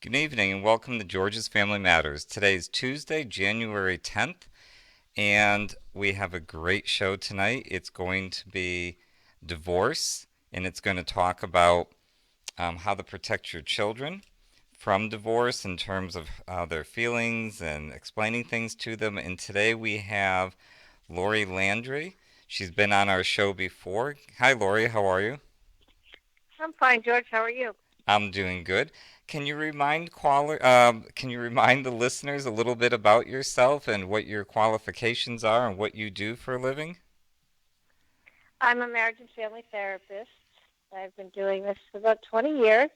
Good evening and welcome to George's Family Matters. Today is Tuesday, January 10th, and we have a great show tonight. It's going to be divorce, and it's going to talk about how to protect your children from divorce in terms of their feelings and explaining things to them. And today we have Laurie Landry. She's been on our show before. Hi, Laurie. How are you? I'm fine, George. How are you? I'm doing good. Can you remind the listeners a little bit about yourself and what your qualifications are and what you do for a living? I'm a marriage and family therapist. I've been doing this for about 20 years,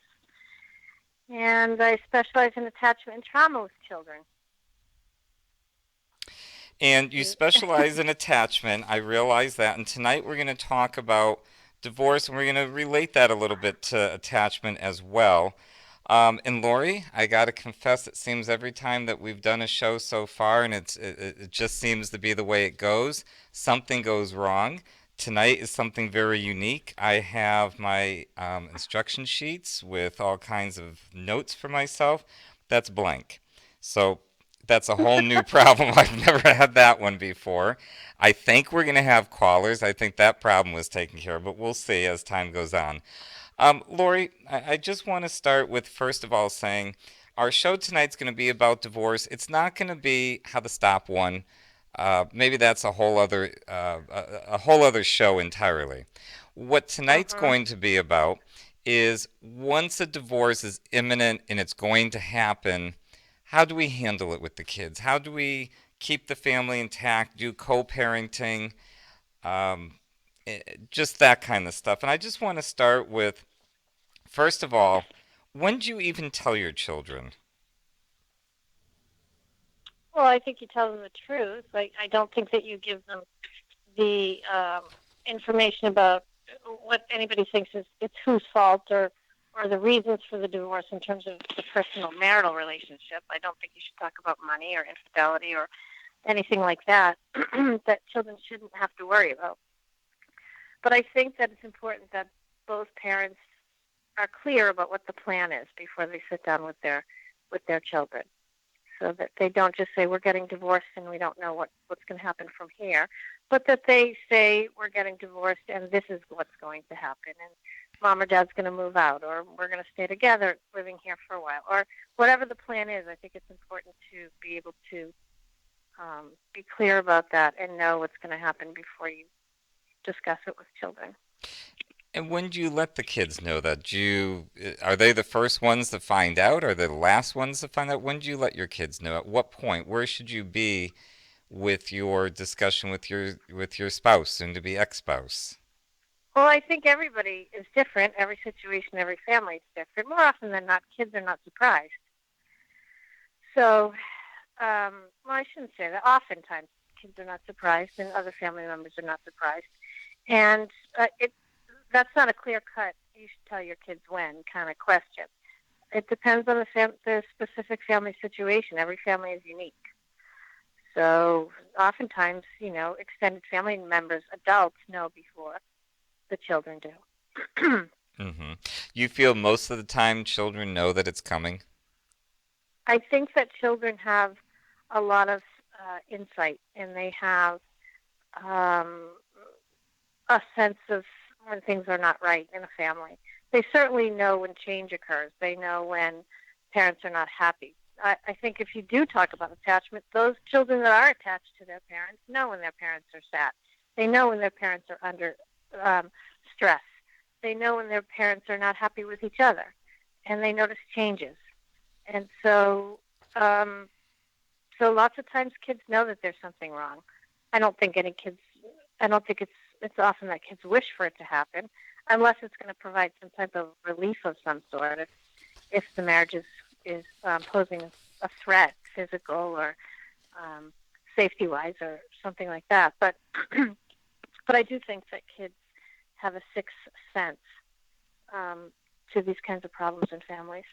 and I specialize in attachment and trauma with children. And you specialize in attachment. I realize that. And tonight we're going to talk about divorce and we're going to relate that a little bit to attachment as well. And Lori, I got to confess, it seems every time that we've done a show so far, and it just seems to be the way it goes, something goes wrong. Tonight is something very unique. I have my instruction sheets with all kinds of notes for myself. That's blank. So that's a whole new problem. I've never had that one before. I think we're going to have callers. I think that problem was taken care of, but we'll see as time goes on. Lori, I just want to start with first of all saying our show tonight's going to be about divorce. It's not going to be how to stop one. Maybe that's a whole other show entirely. What tonight's Mm-hmm. going to be about is once a divorce is imminent and it's going to happen, how do we handle it with the kids? How do we keep the family intact? Do co-parenting? Um, just that kind of stuff. And I just want to start with first of all, when do you even tell your children? Well, I think you tell them the truth. I don't think that you give them the information about what anybody thinks is it's whose fault or the reasons for the divorce in terms of the personal marital relationship. I don't think you should talk about money or infidelity or anything like that that children shouldn't have to worry about. But I think that it's important that both parents are clear about what the plan is before they sit down with their children, so that they don't just say we're getting divorced and we don't know what's going to happen from here, but that they say we're getting divorced and this is what's going to happen, and mom or dad's going to move out, or we're going to stay together living here for a while, or whatever the plan is. I think it's important to be able to be clear about that and know what's going to happen before you discuss it with children. And when do you let the kids know that? Are they the first ones to find out? Are they the last ones to find out? When do you let your kids know? At what point? Where should you be with your discussion with your spouse, soon to be ex-spouse? Well, I think everybody is different. Every situation, every family is different. More often than not, kids are not surprised. So, well, I shouldn't say that. Oftentimes, kids are not surprised, and other family members are not surprised. And that's not a clear cut. You should tell your kids when kind of question. It depends on the specific family situation. Every family is unique. So, oftentimes, extended family members, adults, know before the children do. Mm-hmm. You feel most of the time children know that it's coming? I think that children have a lot of insight, and they have um, a sense of when things are not right in a family. They certainly know when change occurs. They know when parents are not happy. I think if you do talk about attachment, those children that are attached to their parents know when their parents are sad. They know when their parents are under um, stress. They know when their parents are not happy with each other, and they notice changes. And um, so lots of times kids know that there's something wrong. I don't think any kids. I don't think it's often that kids wish for it to happen, unless it's going to provide some type of relief of some sort. If the marriage is posing a threat, physical or um, safety wise, or something like that. But but I do think that kids have a sixth sense um, to these kinds of problems in families.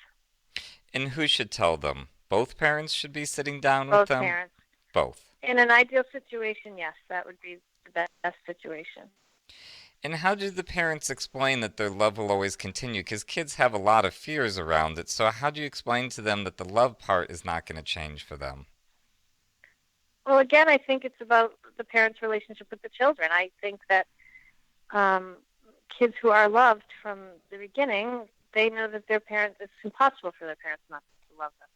And who should tell them? Both parents should be sitting down with Both them? parents. Both. In an ideal situation, yes, that would be the best situation. And how do the parents explain that their love will always continue? Because kids have a lot of fears around it. So how do you explain to them that the love part is not going to change for them? Well, again, I think it's about the parents' relationship with the children. I think that um, kids who are loved from the beginning, they know that their parents, it's impossible for their parents not to love them.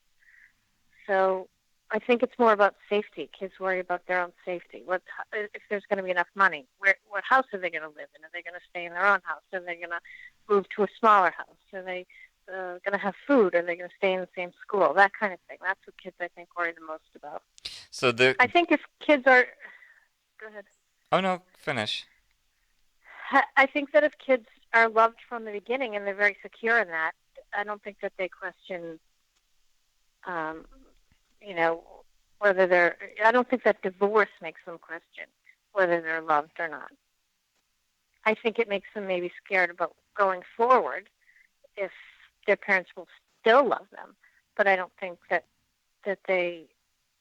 So I think it's more about safety. Kids worry about their own safety. What if there's going to be enough money? What house are they going to live in? Are they going to stay in their own house? Are they going to move to a smaller house? Are they going to have food? Are they going to stay in the same school? That kind of thing. That's what kids, I think, worry the most about. So the I think if kids are, go ahead. oh no, finish. I think that if kids are loved from the beginning and they're very secure in that, I don't think that they question, um, you know, whether they're. I don't think that divorce makes them question whether they're loved or not. I think it makes them maybe scared about going forward if their parents will still love them. But I don't think that they,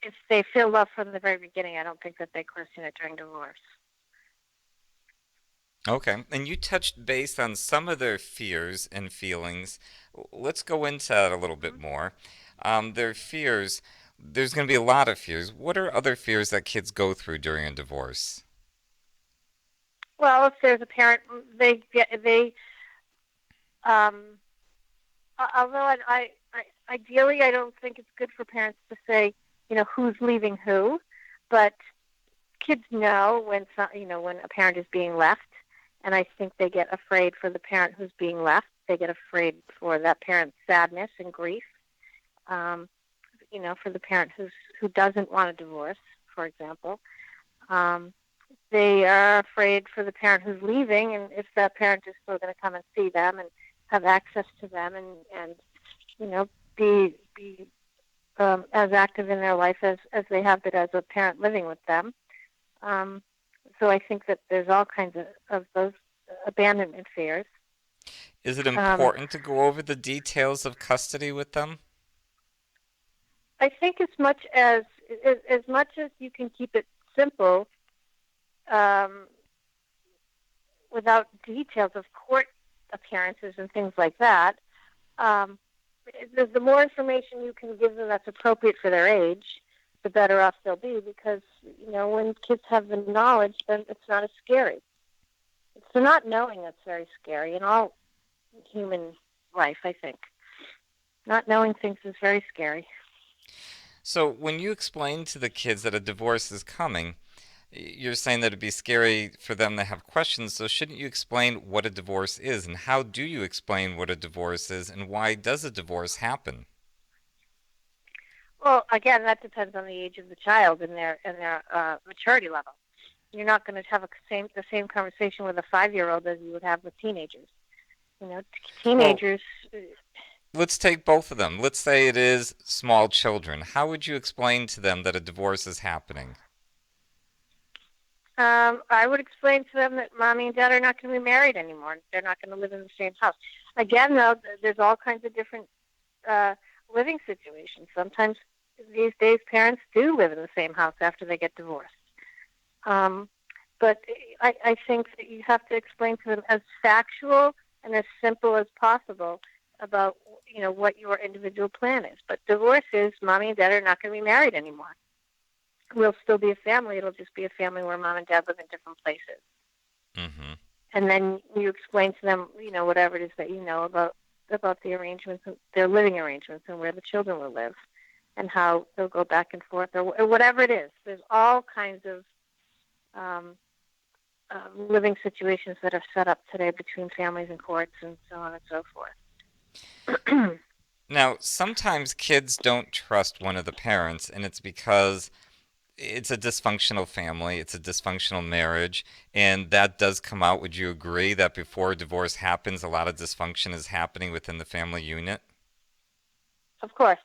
if they feel love from the very beginning, I don't think that they question it during divorce. Okay. And you touched base on some of their fears and feelings. Let's go into that a little bit Mm-hmm. more. Their fears, there's going to be a lot of fears. What are other fears that kids go through during a divorce? Well, if there's a parent, they um, although ideally I don't think it's good for parents to say, who's leaving who, but kids know when when a parent is being left, and I think they get afraid for the parent who's being left. They get afraid for that parent's sadness and grief. Um, for the parent who doesn't want a divorce, for example. Um, they are afraid for the parent who's leaving, and if that parent is still going to come and see them and have access to them, and you know be as active in their life as they have been as a parent living with them. Um, so I think that there's all kinds of those abandonment fears. Is it Um, important to go over the details of custody with them? I think as much as you can keep it simple, um, without details of court appearances and things like that. Um, the more information you can give them that's appropriate for their age, the better off they'll be. Because when kids have the knowledge, then it's not as scary. It's the not knowing that's very scary in all human life. I think not knowing things is very scary. So when you explain to the kids that a divorce is coming, you're saying that it'd be scary for them to have questions. So shouldn't you explain what a divorce is, and how do you explain what a divorce is, and why does a divorce happen? Well, again, that depends on the age of the child and their maturity level. You're not going to have the same conversation with a 5-year-old as you would have with teenagers. You know, Well, teenagers. let's take both of them. Let's say it is small children. How would you explain to them that a divorce is happening? I would explain to them that mommy and dad are not going to be married anymore. They're not going to live in the same house. Again, though, there's all kinds of different uh, living situations. Sometimes these days, parents do live in the same house after they get divorced. Um, but I think that you have to explain to them as factual and as simple as possible about what your individual plan is. But divorce is mommy and dad are not going to be married anymore. We'll still be a family. It'll just be a family where mom and dad live in different places. Mm-hmm. And then you explain to them, whatever it is that you know about the arrangements, their living arrangements, and where the children will live, and how they'll go back and forth, or whatever it is. There's all kinds of um, living situations that are set up today between families and courts, and so on and so forth. Now, sometimes kids don't trust one of the parents, and it's because it's a dysfunctional family, it's a dysfunctional marriage, and that does come out. Would you agree that before a divorce happens, a lot of dysfunction is happening within the family unit? Of course,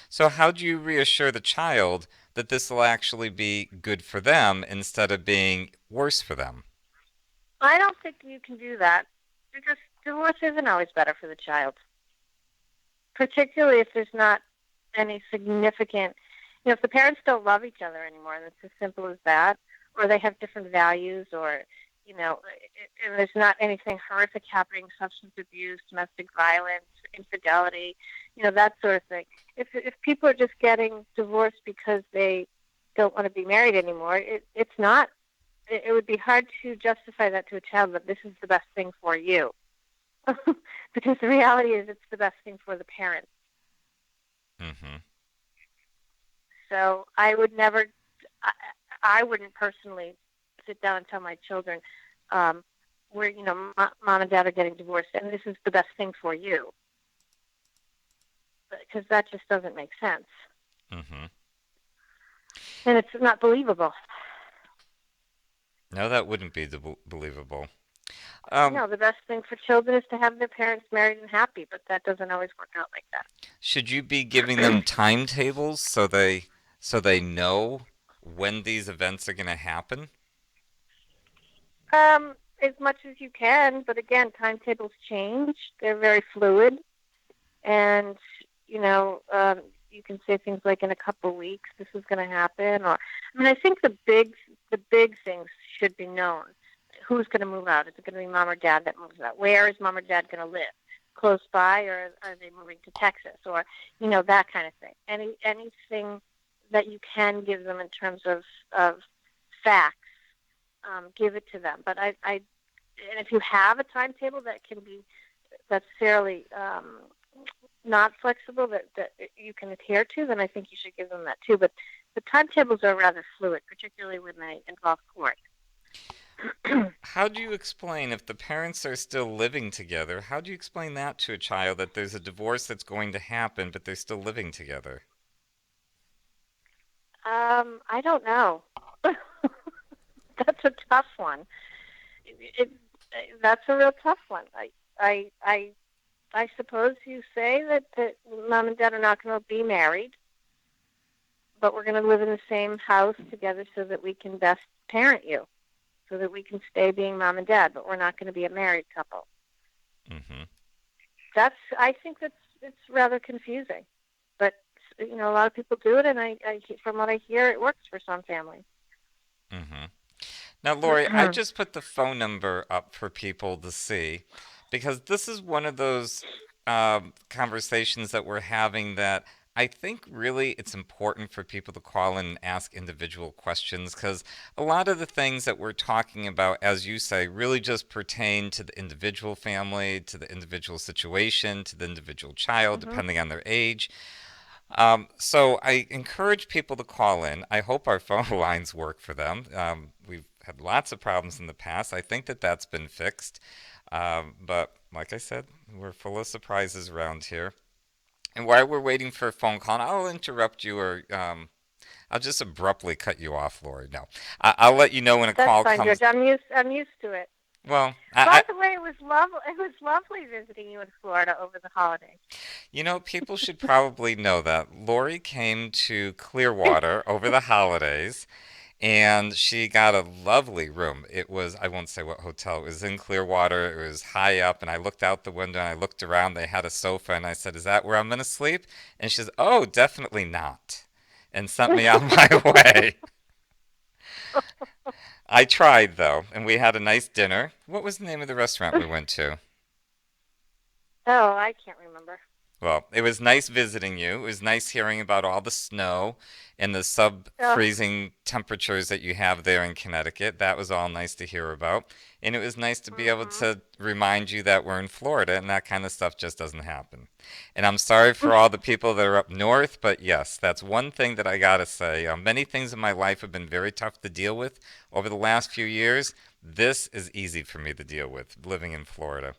So, how do you reassure the child that this will actually be good for them instead of being worse for them? I don't think you can do that because divorce isn't always better for the child, particularly if there's not any significant, if the parents don't love each other anymore, and it's as simple as that, or they have different values, or, and there's not anything horrific happening, substance abuse, domestic violence, infidelity, that sort of thing. If people are just getting divorced because they don't want to be married anymore, it's not. It would be hard to justify that to a child that this is the best thing for you, because the reality is it's the best thing for the parents. Mm-hmm. So I would never, I, I wouldn't personally sit down and tell my children, um, where mom and dad are getting divorced, and this is the best thing for you, because that just doesn't make sense, Mm-hmm. and it's not believable. No, that wouldn't be believable. Um, No, the best thing for children is to have their parents married and happy, but that doesn't always work out like should you be giving them timetables so they know when these events are going to happen? that. As much as you can, but again, timetables change; they're very fluid. And you can say things like, in a couple of weeks this is going to happen. Or, I mean, I think the big things should be known. Who's going to move out? Is it going to be mom or dad that moves out? Where is mom or dad going to live? Close by, or are they moving to Texas? Or that kind of thing. Anything that you can give them in terms of facts, give it to them. But and if you have a timetable that's fairly, not flexible, that you can adhere to, then I think you should give them that too. But the timetables are rather fluid, particularly when they involve court. How do you explain if the parents are still living together? How do you explain that to a child that there's a divorce that's going to happen, but they're still living together? I don't know. That's a tough one. It, that's a real tough one. I, I, I suppose you say that mom and dad are not going to be married, but we're going to live in the same house together so that we can best parent you, so that we can stay being mom and dad, but we're not going to be a married couple. Mm-hmm. I think it's rather confusing, but a lot of people do it, and from what I hear, it works for some families. Mm-hmm. Now, Lori, I just put the phone number up for people to see because this is one of those conversations that we're having that I think really it's important for people to call in and ask individual questions because a lot of the things that we're talking about, as you say, really just pertain to the individual family, to the individual situation, to the individual child, Mm-hmm. depending on their age. So I encourage people to call in. I hope our phone lines work for them. We've had lots of problems in the past. I think that that's been fixed. But like I said, we're full of surprises around here. And while we're waiting for a phone call, I'll interrupt you or I'll just abruptly cut you off, Lori. No, I'll let you know when a That's call fine, comes. George. I'm used to it. Well, By the way, it was lovely. It was lovely visiting you in Florida over the holidays. people should probably know that Lori came to Clearwater over the holidays and she got a lovely room. It was, I won't say what hotel, it was in Clearwater, it was high up, and I looked out the window and I looked around. They had a sofa, and I said, "Is that where I'm going to sleep?" And she says, "Oh, definitely not," and sent me on my way. I tried, though, and we had a nice dinner. What was the name of the restaurant we went to? Oh, I can't remember. Well, it was nice visiting you. It was nice hearing about all the snow and the Oh. sub-freezing temperatures that you have there in Connecticut. That was all nice to hear about. And it was nice to be able Mm-hmm. to remind you that we're in Florida and that kind of stuff just doesn't happen. And I'm sorry for all the people that are up north, but yes, that's one thing that I gotta say. Many things in my life have been very tough to deal with over the last few years. This is easy for me to deal with living in Florida.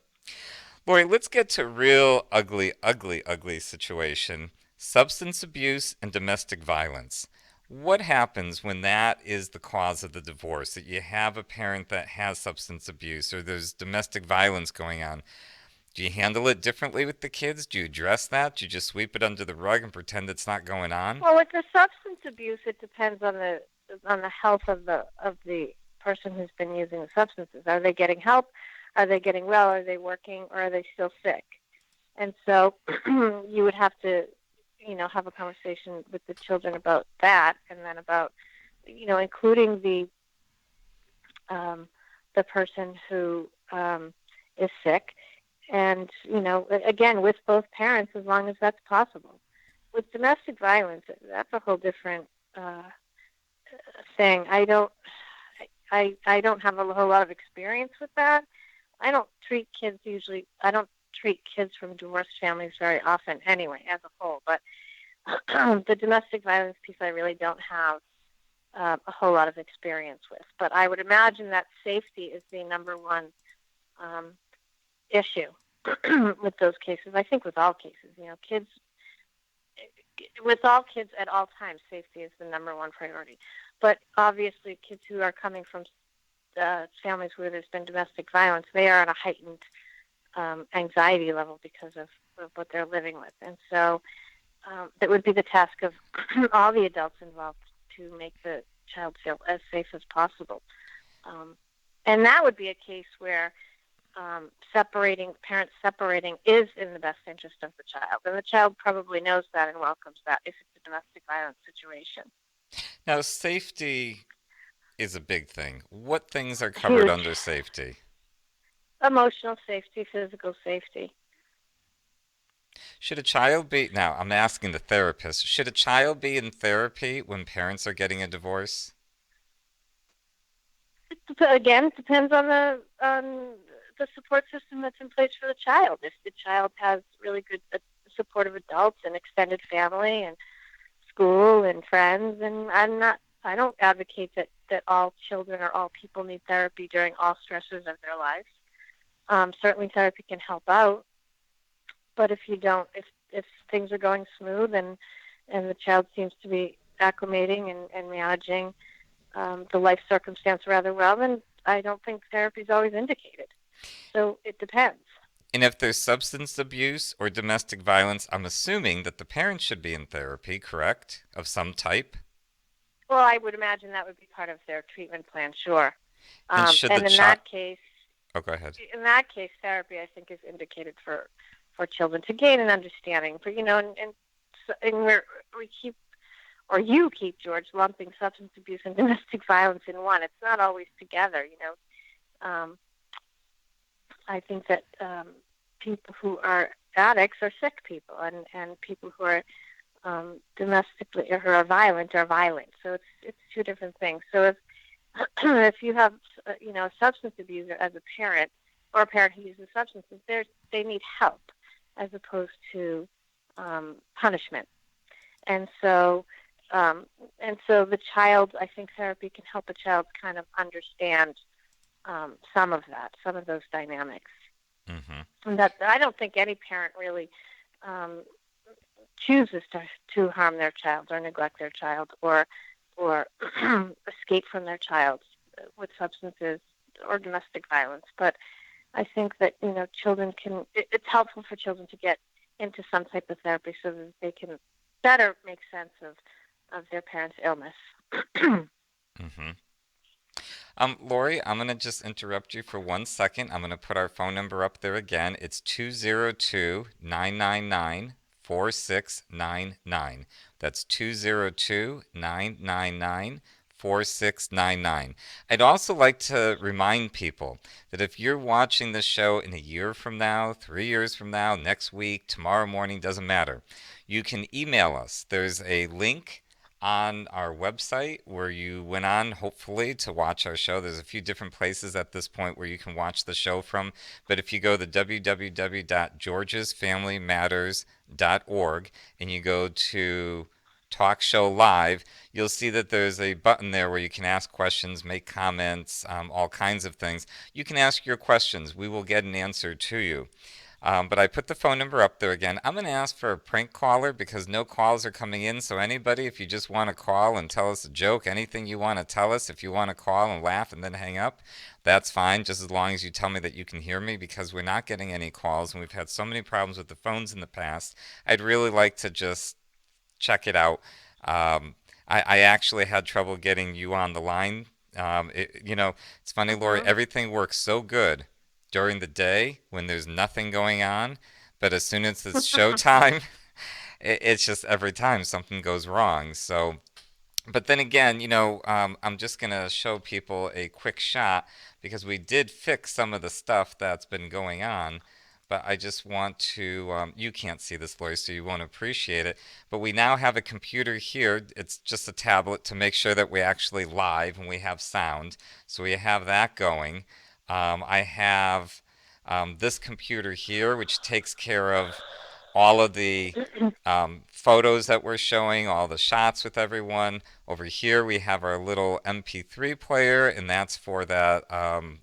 Lori, let's get to real ugly, ugly, ugly situation. Substance abuse and domestic violence. What happens when that is the cause of the divorce? That you have a parent that has substance abuse or there's domestic violence going on. Do you handle it differently with the kids? Do you address that? Do you just sweep it under the rug and pretend it's not going on? Well, with the substance abuse, it depends on the health of the person who's been using the substances. Are they getting help? Are they getting well? Are they working? Or are they still sick? And so you would have to, have a conversation with the children about that, and then about, including um, the person who is sick, and again, with both parents, as long as that's possible. With domestic violence, that's a whole different uh, thing. I don't have a whole lot of experience with that. I don't treat kids from divorced families very often anyway, as a whole. But the domestic violence piece, I really don't have a whole lot of experience with. But I would imagine that safety is the number one um, issue with those cases. I think with all cases, kids, with all kids at all times, safety is the number one priority. But obviously, kids who are coming from families where there's been domestic violence, they are on a heightened anxiety level because of what they're living with. And so it would be the task of all the adults involved to make the child feel as safe as possible. Um, and that would be a case where parents separating is in the best interest of the child. And the child probably knows that and welcomes that if it's a domestic violence situation. Now, safety is a big thing. What things are covered Huge. under safety? Emotional safety, physical safety. Should a child be, now I'm asking the therapist, should a child be in therapy when parents are getting a divorce? Again, it depends on the support system that's in place for the child. If the child has really good supportive adults and extended family and school and friends, and I don't advocate that all children or all people need therapy during all stressors of their lives. Certainly, therapy can help out, but if things are going smooth and the child seems to be acclimating and managing the life circumstance rather well, then I don't think therapy is always indicated. So it depends. And if there's substance abuse or domestic violence, I'm assuming that the parents should be in therapy, correct? Of some type. Well, I would imagine that would be part of their treatment plan, sure. And should the And child, oh, go ahead. in that case, therapy I think is indicated for children to gain an understanding. For and we keep or you keep George lumping substance abuse and domestic violence in one. It's not always together. I think that people who are addicts are sick people, and people who are domestically or who are violent are violent. So it's two different things. So if if you have a substance abuser as a parent or a parent who uses substances, they need help as opposed to punishment. And so the child, I think therapy can help a child kind of understand some of those dynamics. Hmm. And that I don't think any parent really um, chooses to harm their child or neglect their child or escape from their child with substances or domestic violence. But I think that children it's helpful for children to get into some type of therapy so that they can better make sense of their parents' illness. Hmm. Lori, I'm going to just interrupt you for 1 second. I'm going to put our phone number up there again. It's 202-999-4699. That's 202-999-4699. I'd also like to remind people that if you're watching this show in a year from now, 3 years from now, next week, tomorrow morning, doesn't matter, you can email us. There's a link on our website where you went on, hopefully, to watch our show. There's a few different places at this point where you can watch the show from. But if you go to www.georgesfamilymatters.org and you go to Talk Show Live, you'll see that there's a button there where you can ask questions, make comments, all kinds of things. You can ask your questions. We will get an answer to you. But I put the phone number up there again. I'm going to ask for a prank caller because no calls are coming in. So anybody, if you just want to call and tell us a joke, anything you want to tell us, if you want to call and laugh and then hang up, that's fine. Just as long as you tell me that you can hear me because we're not getting any calls and we've had so many problems with the phones in the past. I'd really like to just check it out. Um, I actually had trouble getting you on the line. It's funny, Lori, Mm-hmm. everything works so good during the day when there's nothing going on, but as soon as it's showtime, it's just every time something goes wrong. So But then again, I'm just going to show people a quick shot because we did fix some of the stuff that's been going on. But I just want to, you can't see this, Lori, so you won't appreciate it. But we now have a computer here. It's just a tablet to make sure that we actually live and we have sound. So we have that going. I have this computer here, which takes care of all of the photos that we're showing, all the shots with everyone. Over here, we have our little MP3 player, and that's for that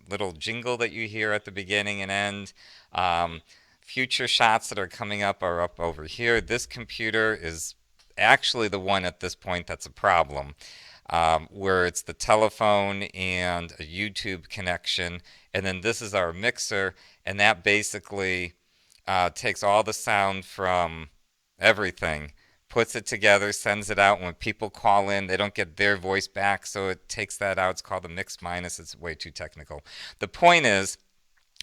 little jingle that you hear at the beginning and end. Um, Future shots that are coming up are up over here. This computer is actually the one at this point that's a problem, where it's the telephone and a YouTube connection. And then this is our mixer, and that basically takes all the sound from everything, puts it together, sends it out. When people call in, they don't get their voice back, so it takes that out. It's called the mix minus. It's way too technical. The point is,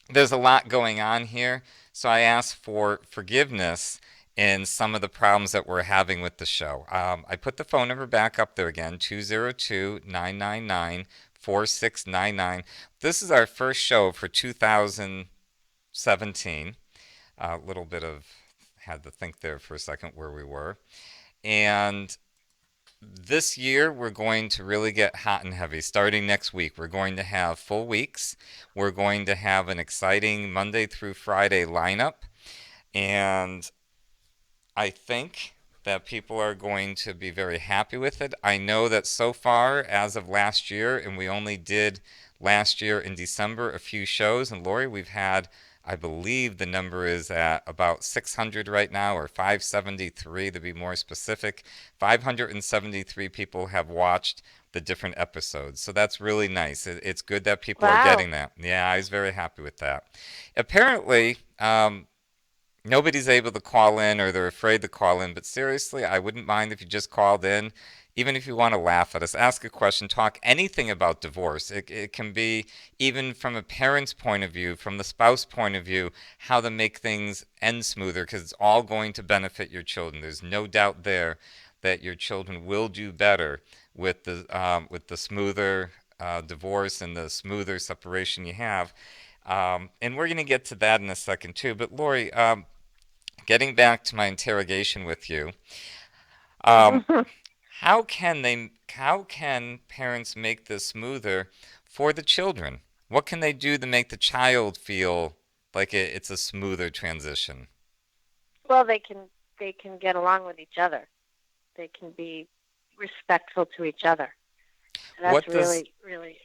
there's a lot going on here, so I ask for forgiveness in some of the problems that we're having with the show. I put the phone number back up there again, 202-999-4699. This is our first show for 2017. A little bit of had to think there for a second where we were. And this year, we're going to really get hot and heavy. Starting next week, we're going to have full weeks. We're going to have an exciting Monday through Friday lineup. And I think that people are going to be very happy with it. I know that so far, as of last year, and we only did last year in December a few shows, and Lori, we've had, I believe the number is at about 600 right now, or 573 to be more specific. 573 people have watched the different episodes. So that's really nice. It's good that people are Wow. getting that. Yeah, I was very happy with that. Apparently, nobody's able to call in or they're afraid to call in, but seriously, I wouldn't mind if you just called in. Even if you want to laugh at us, ask a question, talk anything about divorce. It can be even from a parent's point of view, from the spouse point of view, how to make things end smoother because it's all going to benefit your children. There's no doubt there that your children will do better with the smoother divorce and the smoother separation you have. And we're going to get to that in a second too. But Lori, getting back to my interrogation with you, um, how can parents make this smoother for the children? What can they do to make the child feel like it's a smoother transition? Well, they can get along with each other. They can be respectful to each other. That's What does really, really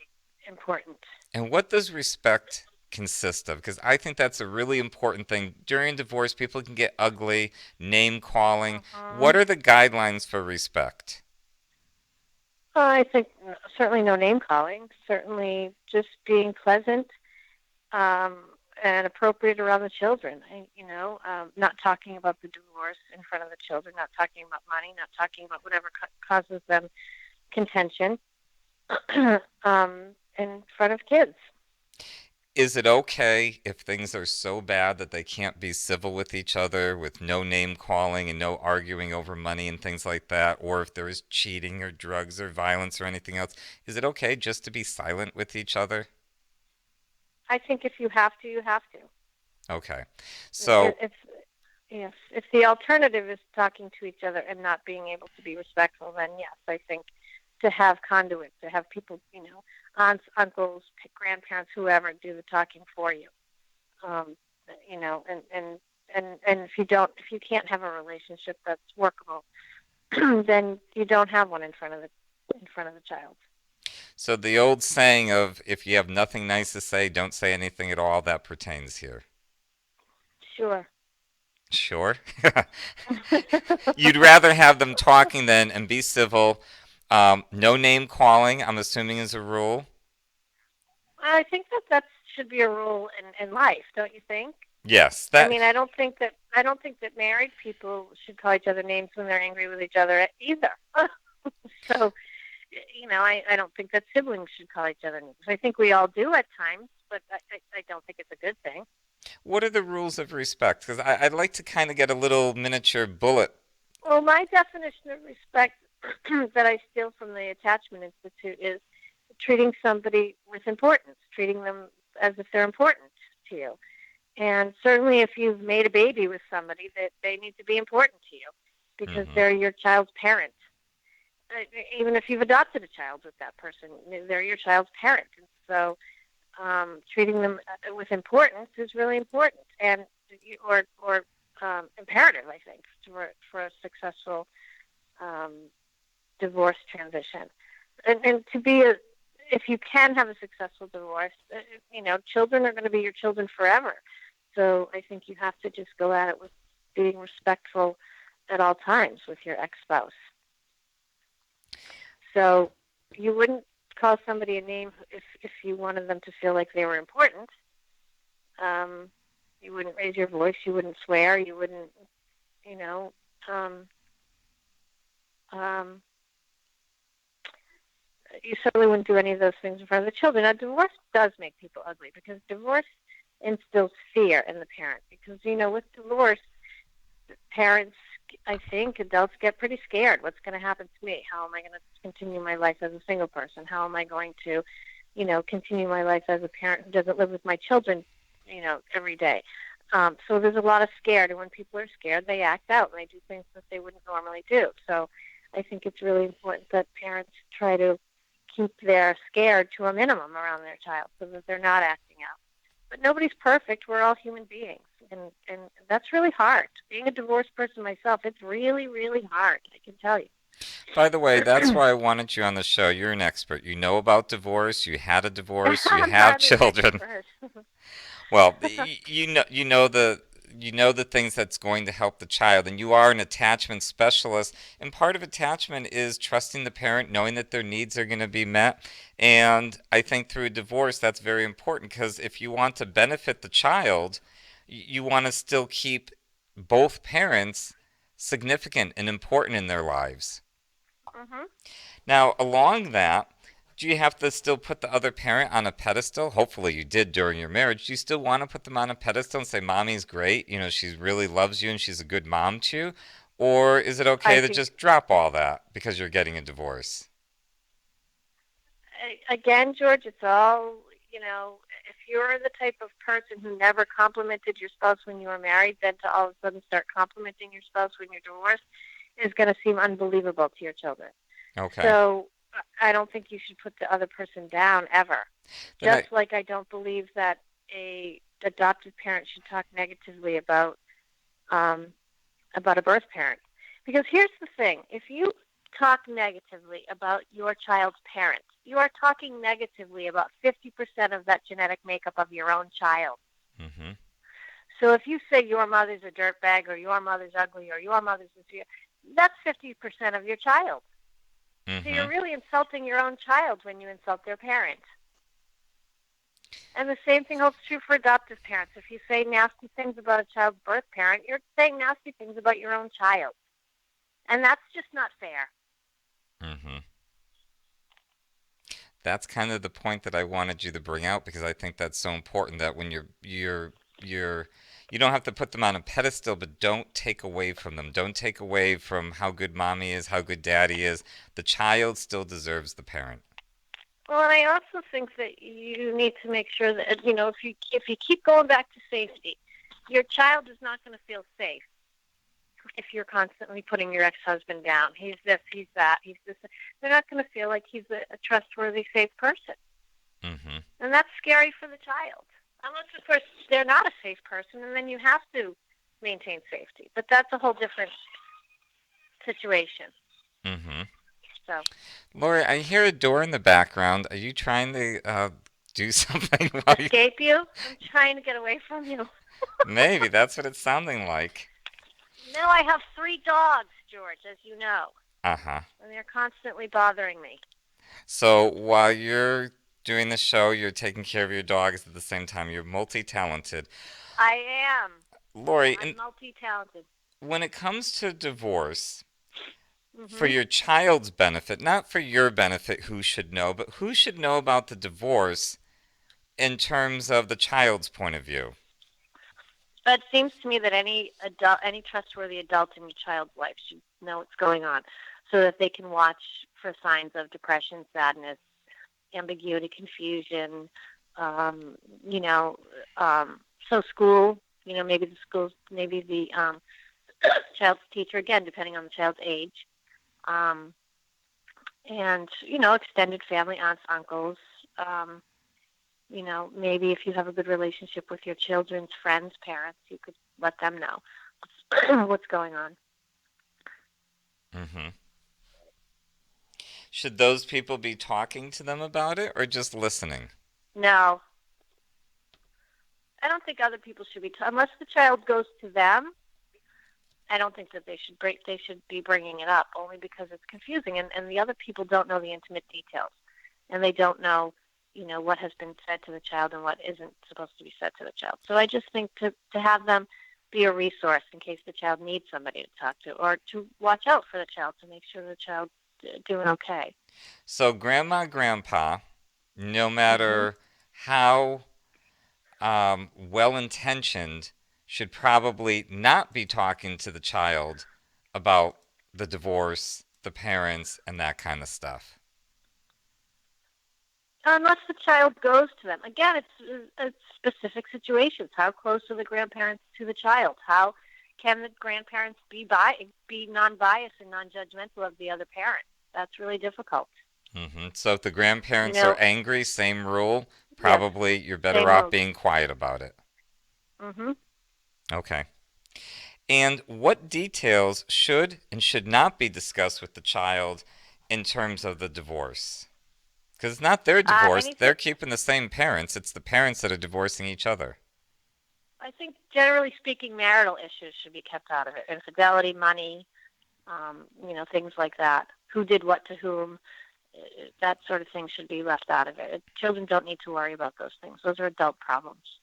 important. and what does respect consist of? Because I think that's a really important thing. During divorce, people can get ugly, name calling. Hmm. What are the guidelines for respect? I think certainly no name calling. Certainly just being pleasant um, and appropriate around the children. Not talking about the divorce in front of the children. Not talking about money. Not talking about whatever causes them contention in front of kids. Is it okay if things are so bad that they can't be civil with each other with no name calling and no arguing over money and things like that? Or if there is cheating or drugs or violence or anything else, is it okay just to be silent with each other? I think if you have to, you have to. Okay. So, If yes, if the alternative is talking to each other and not being able to be respectful, then yes, I think to have conduit, to have people, aunts, uncles, grandparents, whoever, do the talking for you. Um, and if you can't have a relationship that's workable, then you don't have one in front of the child. so the old saying of if you have nothing nice to say, don't say anything at all, that pertains here. Sure. Sure. You'd rather have them talking then and be civil. No name calling, I'm assuming, is a rule. I think that should be a rule in life, don't you think? Yes, I that mean, I don't think that married people should call each other names when they're angry with each other either. So, I don't think that siblings should call each other names. I think we all do at times, but I don't think it's a good thing. What are the rules of respect? Because I'd like to kind of get a little miniature bullet. Well, my definition of respect. that I steal from the Attachment Institute is treating somebody with importance, treating them as if they're important to you. And certainly, if you've made a baby with somebody, that they need to be important to you because Mm-hmm. they're your child's parent. Even if you've adopted a child with that person, they're your child's parent. And so, treating them with importance is really important, and or imperative, I think, for a successful um, divorce transition. And to be a if you can have a successful divorce, children are going to be your children forever. So I think you have to just go at it with being respectful at all times with your ex-spouse. So you wouldn't call somebody a name if you wanted them to feel like they were important. Um, you wouldn't raise your voice. You wouldn't swear. You wouldn't, you know, um, um, you certainly wouldn't do any of those things in front of the children. Now, divorce does make people ugly because divorce instills fear in the parent. Because, with divorce, parents, I think adults get pretty scared. What's going to happen to me? How am I going to continue my life as a single person? How am I going to, continue my life as a parent who doesn't live with my children, every day? So there's a lot of scared, and when people are scared, they act out and they do things that they wouldn't normally do. So I think it's really important that parents try to keep their scared to a minimum around their child so that they're not acting out. But nobody's perfect. We're all human beings. And that's really hard. Being a divorced person myself, it's really, really hard, I can tell you. By the way, that's why I wanted you on the show. You're an expert. You know about divorce. You had a divorce. You I'm have hardly an children. expert. Well, you know the things that's going to help the child, and you are an attachment specialist. And part of attachment is trusting the parent, knowing that their needs are going to be met. And I think through a divorce, that's very important because if you want to benefit the child, you want to still keep both parents significant and important in their lives. hmm Now, along that, do you have to still put the other parent on a pedestal? Hopefully, you did during your marriage. Do you still want to put them on a pedestal and say, Mommy's great, she really loves you and she's a good mom to you? Or is it I okay to think, just drop all that because you're getting a divorce? again, George, it's all, if you're the type of person who never complimented your spouse when you were married, then to all of a sudden start complimenting your spouse when you're divorced is going to seem unbelievable to your children. Okay. So I don't think you should put the other person down ever. Then Just like I don't believe that a adopted parent should talk negatively um, about a birth parent. Because here's the thing: if you talk negatively about your child's parent, you are talking negatively about 50% of that genetic makeup of your own child. Mm-hmm. So if you say your mother's a dirtbag or your mother's ugly or your mother's this, that's 50% of your child. So Mm-hmm. you're really insulting your own child when you insult their parent. And the same thing holds true for adoptive parents. If you say nasty things about a child's birth parent, you're saying nasty things about your own child. And that's just not fair. Mm-hmm. That's kind of the point that I wanted you to bring out because I think that's so important that when you're you don't have to put them on a pedestal, but don't take away from them. Don't take away from how good mommy is, how good daddy is. The child still deserves the parent. Well, and I also think that you need to make sure that if you keep going back to safety, your child is not going to feel safe if you're constantly putting your ex-husband down. He's this, he's that, he's this. They're not going to feel like he's a trustworthy, safe person. Mm-hmm. And that's scary for the child. Unless, of course, they're not a safe person, and then you have to maintain safety. But that's a whole different situation. Mm-hmm. So, Lori, I hear a door in the background. Are you trying to do something while you? escape you? I'm trying to get away from you. Maybe that's what it's sounding like. No, I have 3 dogs, George, as you know, Uh-huh. and they're constantly bothering me. So while you're doing the show, you're taking care of your dogs at the same time. You're multi-talented. I am. Lori, I'm multi-talented. when it comes to divorce, for hmm your child's benefit, not for your benefit, who should know, but who should know about the divorce in terms of the child's point of view? But it seems to me that any adult, any trustworthy adult in your child's life should know what's going on. so that they can watch for signs of depression, sadness, ambiguity, confusion. Um, you know, so school, maybe the schools, maybe the child's teacher, again, depending on the child's age, um, and extended family, aunts, uncles. Um, maybe if you have a good relationship with your children's friends, parents, you could let them know what's going on. Mm-hmm. Should those people be talking to them about it or just listening? No, I don't think other people should be, unless the child goes to them. I don't think that they should be bringing it up, only because it's confusing, and the other people don't know the intimate details, and they don't know, what has been said to the child and what isn't supposed to be said to the child. So I just think to have them be a resource in case the child needs somebody to talk to, or to watch out for the child to make sure the child's doing okay. So, grandma, grandpa, no Mhm. matter how well intentioned, should probably not be talking to the child about the divorce, the parents, and that kind of stuff. Unless the child goes to them. Again, it's specific situations. How close are the grandparents to the child? How can the grandparents be non-biased and non-judgmental of the other parent? That's really difficult. So, if the You grandparents are know, angry, same rule, yes, probably you're better same off rules. being quiet about it. Mhm. Okay. And what details should and should not be discussed with the child in terms of the divorce? Because it's not their divorce, Anything. they're keeping the same parents, it's the parents that are divorcing each other. I think generally speaking, marital issues should be kept out of it. Infidelity, money, things like that. Who did what to whom? That sort of thing should be left out of it. Children don't need to worry about those things. Those are adult problems.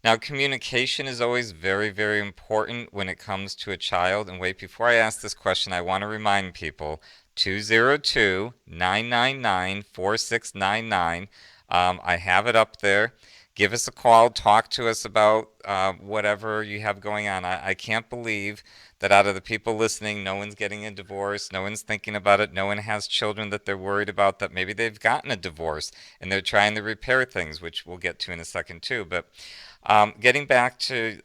Now, communication is always very, very important when it comes to a child. And wait, before I ask this question, I want to remind people 202 999 4699. I have it up there. Give us a call. Talk to us about whatever you have going on. I can't believe that out of the people listening, no one's getting a divorce. No one's thinking about it. No one has children that they're worried about that maybe they've gotten a divorce and they're trying to repair things, which we'll get to in a second, too. But getting back to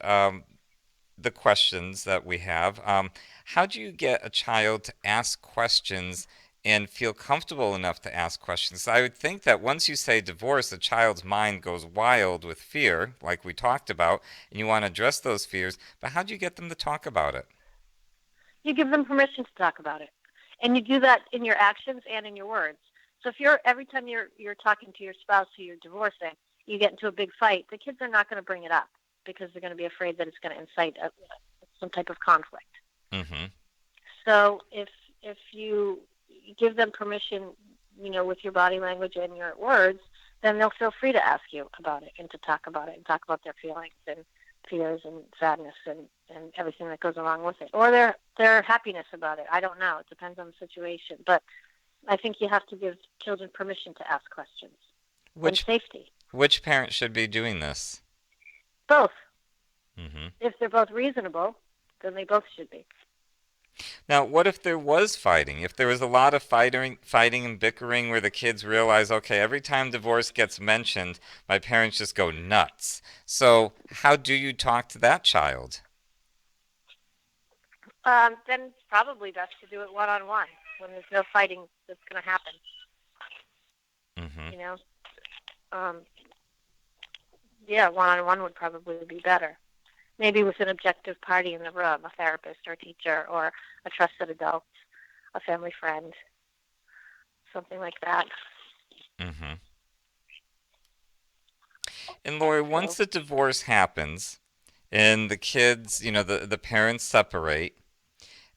the questions that we have, how do you get a child to ask questions and feel comfortable enough to ask questions? I would think that once you say divorce, the child's mind goes wild with fear, like we talked about, and you want to address those fears. But how do you get them to talk about it? You give them permission to talk about it, and you do that in your actions and in your words. So if every time you're talking to your spouse who you're divorcing, you get into a big fight, the kids are not going to bring it up because they're going to be afraid that it's going to incite some type of conflict. Mm-hmm. So if you give them permission, with your body language and your words, then they'll feel free to ask you about it and to talk about it and talk about their feelings and fears and sadness and everything that goes along with it, or their happiness about it. I don't know. It depends on the situation, but I think you have to give children permission to ask questions and Which safety. which parent should be doing this? Both. Mm-hmm. If they're both reasonable, then they both should be. Now, what if there was fighting? If there was a lot of fighting and bickering where the kids realize, okay, every time divorce gets mentioned, my parents just go nuts. So, how do you talk to that child? Then it's probably best to do it one-on-one when there's no fighting that's going to happen. Hmm. You know, um, yeah, one-on-one would probably be better. Maybe with an objective party in the room, a therapist or a teacher or a trusted adult, a family friend, something like that. Hmm. And Lori, once So, the divorce happens and the kids, the parents separate,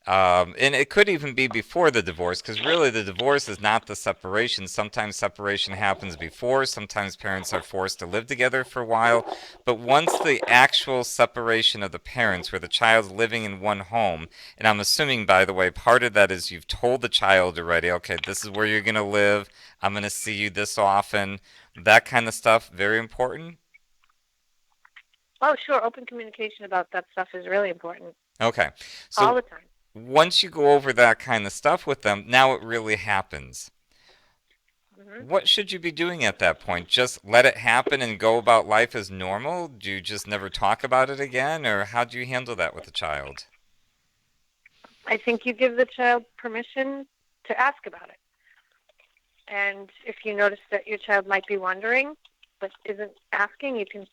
and it could even be before the divorce, because really the divorce is not the separation. Sometimes separation happens before, sometimes parents are forced to live together for a while. But once the actual separation of the parents, where the child's living in one home, and I'm assuming, by the way, part of that is you've told the child already, okay, this is where you're going to live, I'm going to see you this often, that kind of stuff, very important. oh, sure, open communication about that stuff is really important Okay, all so the time. once you go over that kind of stuff with them, now it really happens. Hmm. What should you be doing at that point? Just let it happen and go about life as normal? Do you just never talk about it again? Or how do you handle that with a child? I think you give the child permission to ask about it. And if you notice that your child might be wondering but isn't asking, you can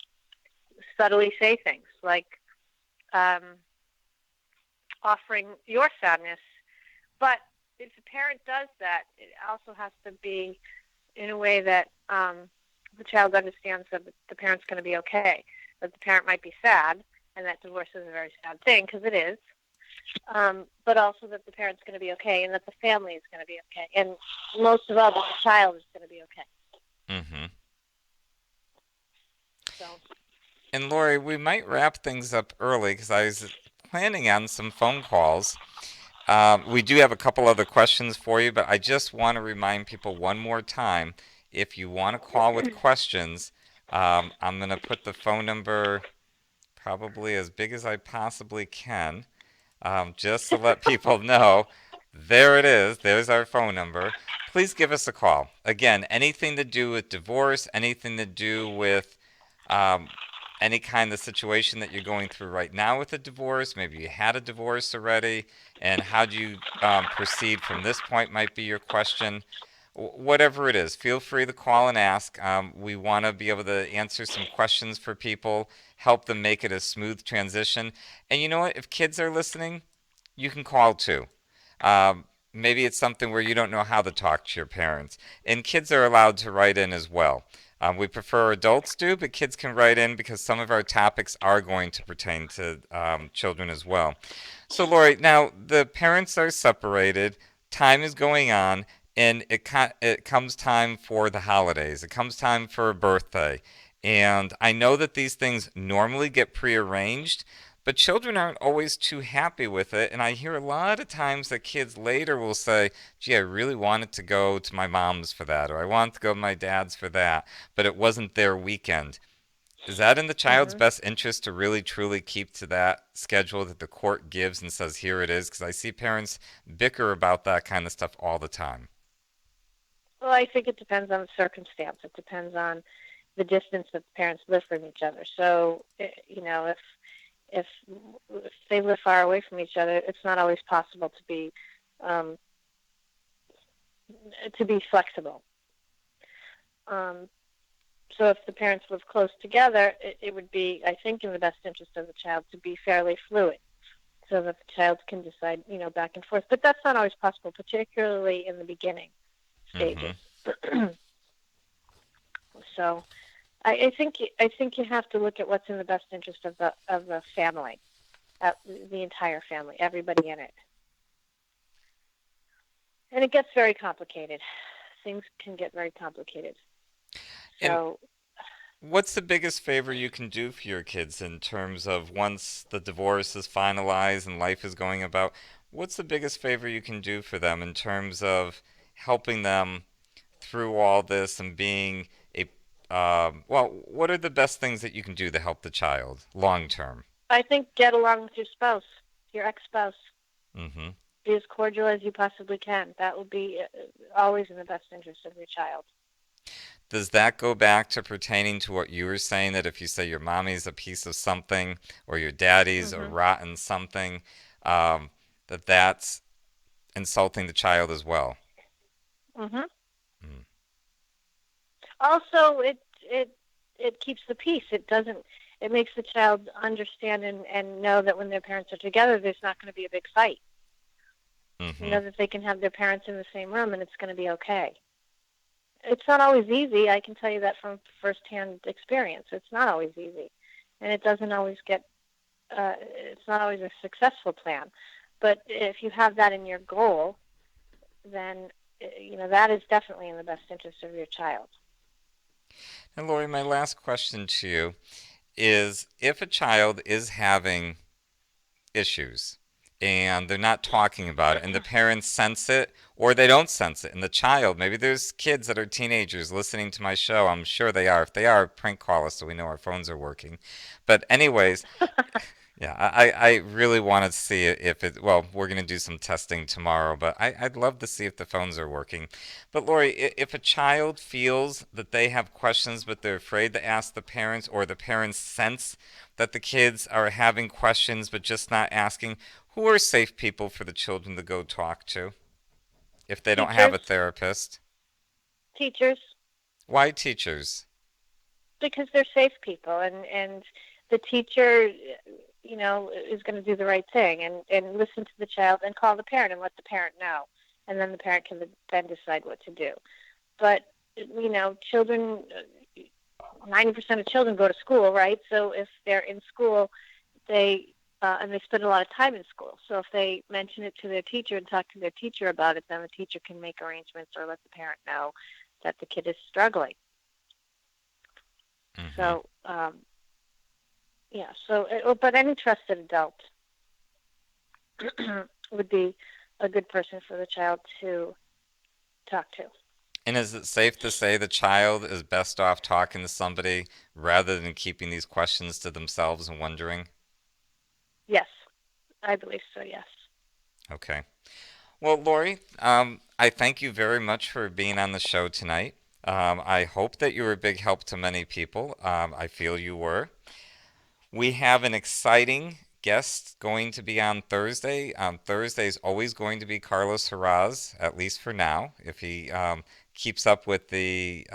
subtly say things like um, offering your sadness. But if the parent does that, it also has to be in a way that the child understands that the parent's going to be okay. That the parent might be sad, and that divorce is a very sad thing because it is. But also that the parent's going to be okay, and that the family is going to be okay, and most of all, that the child is going to be okay. Mm-hmm. So. And Lori, we might wrap things up early because I was planning on some phone calls. We do have a couple other questions for you, but I just want to remind people one more time if you want to call with questions, I'm going to put the phone number probably as big as I possibly can, just to let people know. There it is. There's our phone number. Please give us a call. Again, anything to do with divorce, anything to do with um, any kind of situation that you're going through right now with a divorce. Maybe you had a divorce already, and how do you proceed from this point might be your question. Whatever it is, feel free to call and ask. We want to be able to answer some questions for people, help them make it a smooth transition. And you know what? If kids are listening, you can call too. Maybe it's something where you don't know how to talk to your parents. And kids are allowed to write in as well. We prefer adults do, but kids can write in because some of our topics are going to pertain to children as well. So, Lori, now the parents are separated, time is going on, and it comes time for the holidays. It comes time for a birthday. And I know that these things normally get prearranged, but children aren't always too happy with it. And I hear a lot of times that kids later will say, gee, I really wanted to go to my mom's for that, or I wanted to go to my dad's for that, but it wasn't their weekend. Is that in the child's Hmm. best interest to really truly keep to that schedule that the court gives and says, here it is? Because I see parents bicker about that kind of stuff all the time. Well, I think it depends on the circumstance. It depends on the distance that the parents live from each other. So, if if they live far away from each other, it's not always possible um, to be flexible. Um, so, if the parents live close together, it would be, I think, in the best interest of the child to be fairly fluid, so that the child can decide, back and forth. But that's not always possible, particularly in the beginning Mm-hmm. stages. So, I think you have to look at what's in the best interest of the family, the entire family, everybody in it. And it gets very complicated. Things can get very complicated. And So what's the biggest favor you can do for your kids in terms of once the divorce is finalized and life is going about? What's the biggest favor you can do for them in terms of helping them through all this and being a well, what are the best things that you can do to help the child long term? I think get along with your spouse, your ex-spouse. Mm-hmm. Be as cordial as you possibly can. That will be always in the best interest of your child. Does that go back to pertaining to what you were saying that if you say your mommy's a piece of something or your daddy's a Mhm. rotten something, um, that's insulting the child as well? Mhm. Mm. Also, it keeps the peace. It doesn't. It makes the child understand and know that when their parents are together, there's not going to be a big fight. Mm-hmm. That they can have their parents in the same room and it's going to be okay. It's not always easy. I can tell you that from firsthand experience. It's not always easy, and it doesn't always get. It's not always a successful plan. But if you have that in your goal, then that is definitely in the best interest of your child. And Lori, my last question to you is if a child is having issues and they're not talking about it and the parents sense it or they don't sense it and the child, maybe there's kids that are teenagers listening to my show, I'm sure they are. If they are, prank call us so we know our phones are working. But anyways, Yeah, I really want to see it if it, well, we're going to do some testing tomorrow, but I'd love to see if the phones are working. But Lori, if a child feels that they have questions but they're afraid to ask the parents, or the parents sense that the kids are having questions but just not asking, who are safe people for the children to go talk to if they don't have Teachers, a therapist? teachers, Why teachers? because they're safe people, and the teacher, is going to do the right thing and listen to the child and call the parent and let the parent know, and then the parent can then decide what to do. But children, 90% of children go to school, right? So if they're in school, they and they spend a lot of time in school. So if they mention it to their teacher and talk to their teacher about it, then the teacher can make arrangements or let the parent know that the kid is struggling. Hmm. So yeah. So, but any trusted adult would be a good person for the child to talk to. And is it safe to say the child is best off talking to somebody rather than keeping these questions to themselves and wondering? Yes, I believe so. Yes. Okay. Well, Lori, I thank you very much for being on the show tonight. I hope that you were a big help to many people. I feel you were. We have an exciting guest going to be on Thursday. Thursday is always going to be Carlos Herraz, at least for now, if he keeps up with the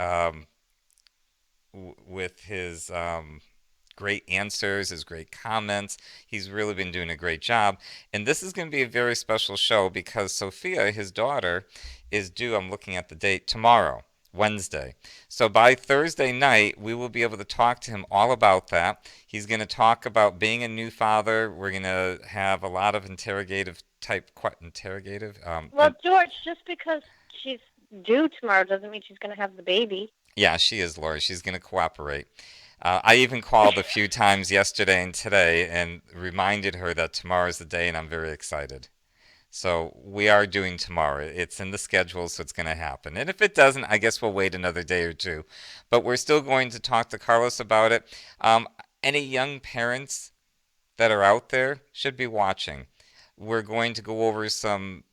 with his great answers, his great comments. He's really been doing a great job. And this is going to be a very special show because Sophia, his daughter, is due, I'm looking at the date, tomorrow, Wednesday. So by Thursday night, we will be able to talk to him all about that. He's going to talk about being a new father. We're going to have a lot of interrogative type, interrogative, Well, George, just because she's due tomorrow doesn't mean she's going to have the baby. yeah, she is, Lori. She's going to cooperate. I even called a few times yesterday and today and reminded her that tomorrow's the day, and I'm very excited. So we are doing tomorrow. It's in the schedule, so it's going to happen. And if it doesn't, I guess we'll wait another day or two. But we're still going to talk to Carlos about it. Um, any young parents that are out there should be watching. We're going to go over some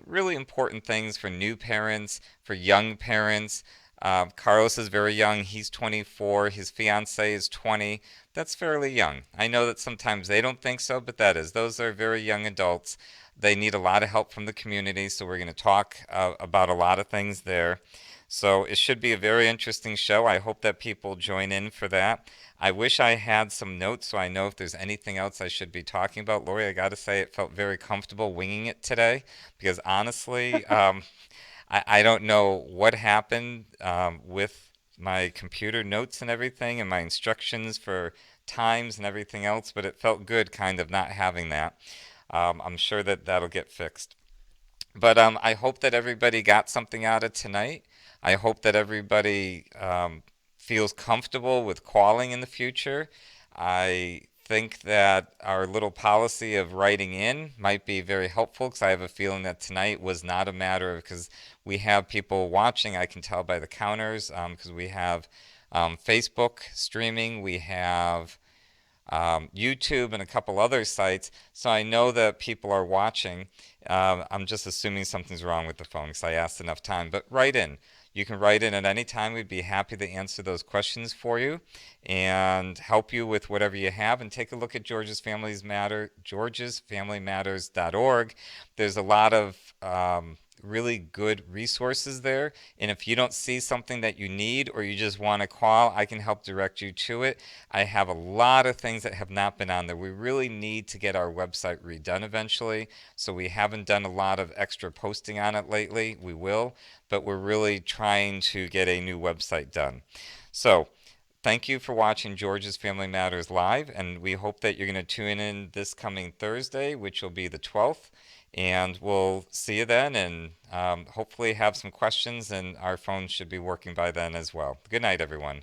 really important things for new parents, for young parents. Carlos is very young. He's 24. His fiance is 20. That's fairly young. I know that sometimes they don't think so, but that is. Those are very young adults. They need a lot of help from the community, so we're going to talk about a lot of things there. So it should be a very interesting show. I hope that people join in for that. I wish I had some notes so I know if there's anything else I should be talking about. Lori, I got to say it felt very comfortable winging it today because honestly, I don't know what happened with my computer notes and everything and my instructions for times and everything else, but it felt good kind of not having that. I'm sure that that'll get fixed. But I hope that everybody got something out of tonight. I hope that everybody feels comfortable with calling in the future. I think that our little policy of writing in might be very helpful because I have a feeling that tonight was not a matter of because we have people watching. I can tell by the counters because we have Facebook streaming, we have YouTube and a couple other sites. So I know that people are watching. I'm just assuming something's wrong with the phone because I asked enough time. But write in. You can write in at any time. We'd be happy to answer those questions for you and help you with whatever you have. And take a look at George's Families Matter, georgesfamilymatters.org. There's a lot of really good resources there. And if you don't see something that you need or you just want to call, I can help direct you to it. I have a lot of things that have not been on there. We really need to get our website redone eventually. So we haven't done a lot of extra posting on it lately. We will, but we're really trying to get a new website done. So thank you for watching George's Family Matters Live, and we hope that you're going to tune in this coming Thursday, which will be the 12th. And we'll see you then, and hopefully have some questions, and our phones should be working by then as well. Good night, everyone.